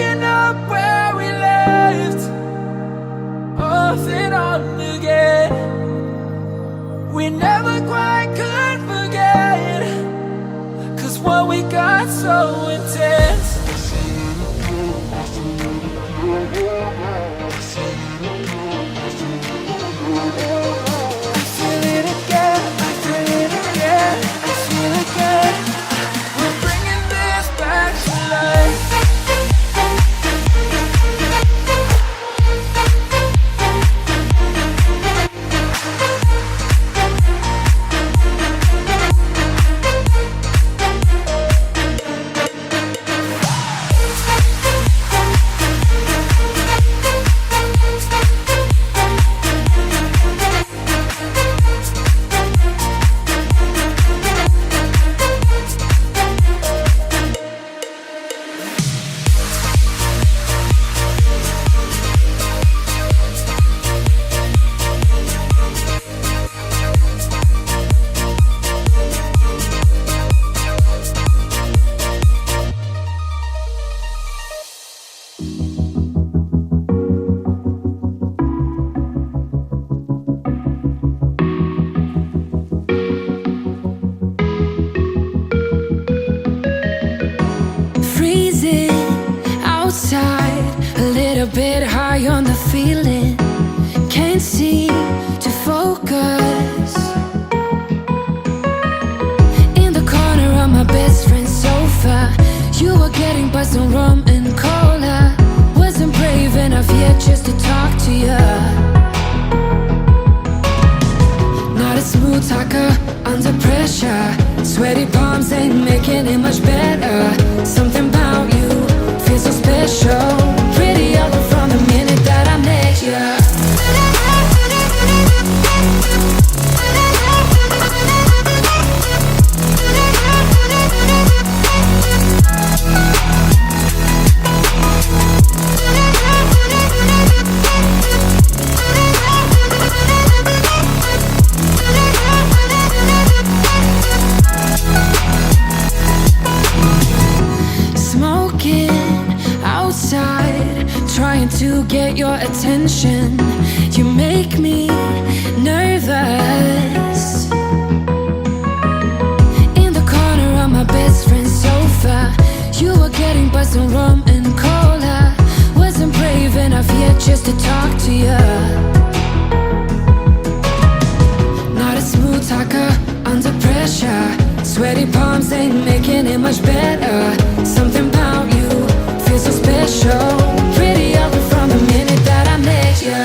picking up where we left, off and on again. We never quite could forget, 'cause what we got so intense. I feel it again, I feel it again, I feel it again. We're bringing this back to life. A little bit high on the feeling, can't seem to focus. In the corner of my best friend's sofa, you were getting buzzed on rum and cola. Wasn't brave enough yet just to talk to you. Not a smooth talker under pressure. Sweaty palms ain't making it much better. Something about you feels so special. Pretty other from the minute that I met you. Trying to get your attention, you make me nervous. In the corner of my best friend's sofa, you were getting buzzed on rum and cola. Wasn't brave enough yet just to talk to you. Not a smooth talker under pressure. Sweaty palms ain't making it much better. Something about you feels so special. Pretty other from the minute that I met you.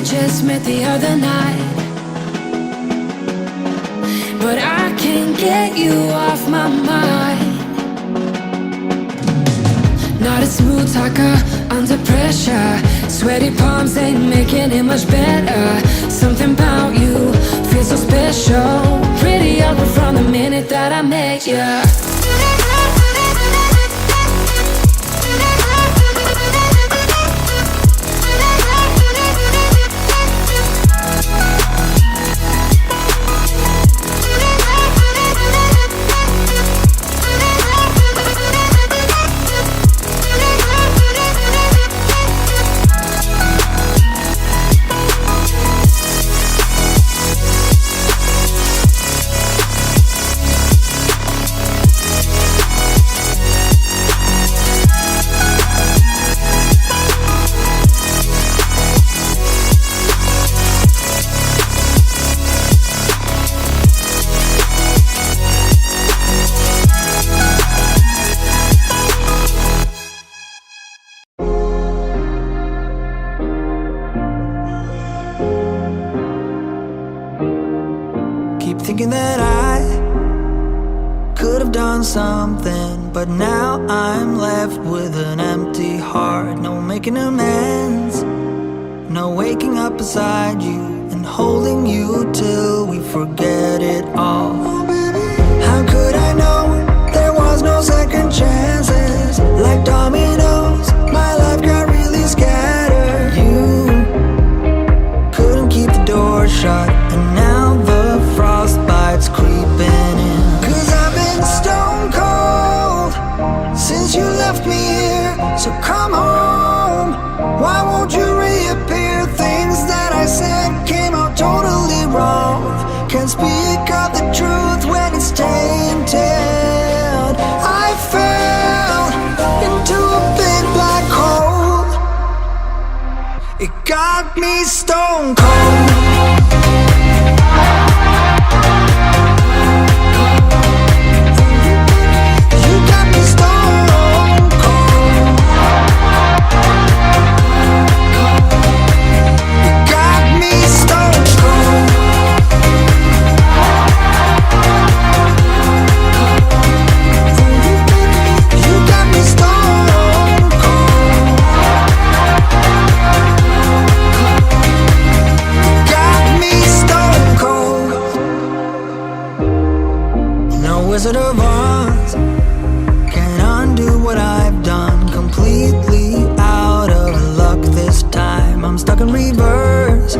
Just met the other night, but I can't get you off my mind. Not a smooth talker under pressure. Sweaty palms ain't making it much better. Something about you feels so special. Pretty other from the minute that I met you. done something, but now I'm left with an empty heart. No making amends, no waking up beside you and holding you till we forget it all. How could I know there was no second chances? Like dominoes, my life got really scattered. You couldn't keep the door shut, and now the frostbite's creeping in. 'Cause I've been stone cold since you left me here. So come home, why won't you reappear? Things that I said came out totally wrong. Can't speak of the truth when it's tainted. I fell into a big black hole. It got me stone cold. You got me stone cold. You got me stone cold. You got me stone cold. Got me stone cold. No Wizard of Oz can undo what I've done. Completely out of luck this time. I'm stuck in reverse.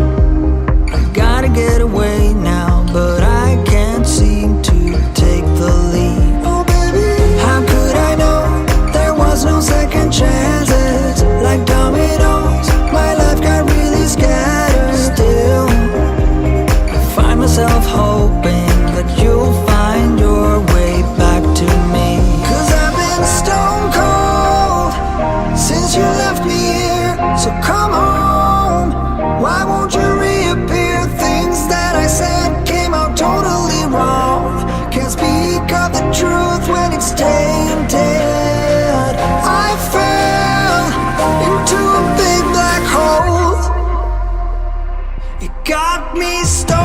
I gotta get away now, but I can't seem to take the lead. Oh baby, how could I know there was no second chances? Like dominoes, my life got really scattered. Still, I find myself hoping that you'll find your way back to me. 'Cause I've been stone cold since you left me here. So come home, why won't you reappear? Things that I said came out totally wrong. Can't speak of the truth when it's tainted. I fell into a big black hole. It got me stuck.